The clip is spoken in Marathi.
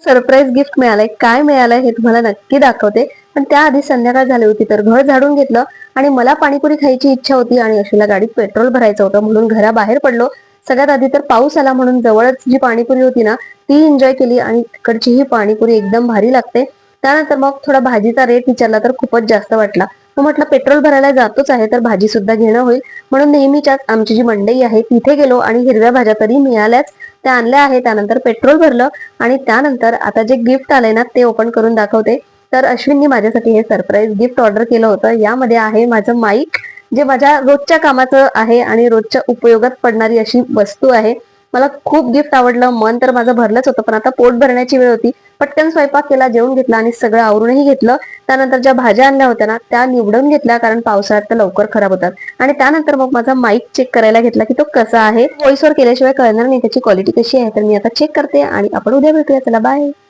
सरप्राईज गिफ्ट मिळालंय. काय मिळालंय हे तुम्हाला नक्की दाखवते. पण त्याआधी संध्याकाळ झाली होती तर घर झाडून घेतलं आणि मला पाणीपुरी खायची इच्छा होती आणि अशीला गाडीत पेट्रोल भरायचं होतं म्हणून घराबाहेर पडलो. सगळ्यात आधी तर पाऊस आला म्हणून जवळच जी पाणीपुरी होती ना ती एन्जॉय केली आणि तिकडची ही पाणीपुरी एकदम भारी लागते. त्यानंतर मग थोडा भाजीचा रेट विचारला तर खूपच जास्त वाटला. मग म्हटलं पेट्रोल भरायला जातोच आहे तर भाजी सुद्धा घेणं होईल म्हणून नेहमीच्याच आमची जी मंडई आहे तिथे गेलो आणि हिरव्या भाज्या तरी मिळाल्याच त्या आणल्या आहे. त्यानंतर पेट्रोल भरलं आणि त्यानंतर आता जे गिफ्ट आलंय ना ते ओपन करून दाखवते. तर अश्विननी माझ्यासाठी हे सरप्राईज गिफ्ट ऑर्डर केलं होतं. यामध्ये आहे माझं माईक, जे माझ्या रोजच्या कामाचं आहे आणि रोजच्या उपयोगात पडणारी अशी वस्तू आहे. मला खूप गिफ्ट आवडलं. मन तर माझं भरलंच होतं पण आता पोट भरण्याची वेळ होती. पटकन स्वयंपाक केला, जेवून घेतला आणि सगळं आवरूनही घेतलं. त्यानंतर ज्या भाज्या आणल्या होत्या ना त्या निवडून घेतल्या कारण पावसाळ्यात तर लवकर खराब होतात. आणि त्यानंतर मग माझा माईक चेक करायला घेतला की तो कसा आहे. व्हॉइसवर केल्याशिवाय कळणार नाही त्याची क्वालिटी कशी आहे. तर मी आता चेक करते आणि आपण उद्या भेटूया. चला बाय.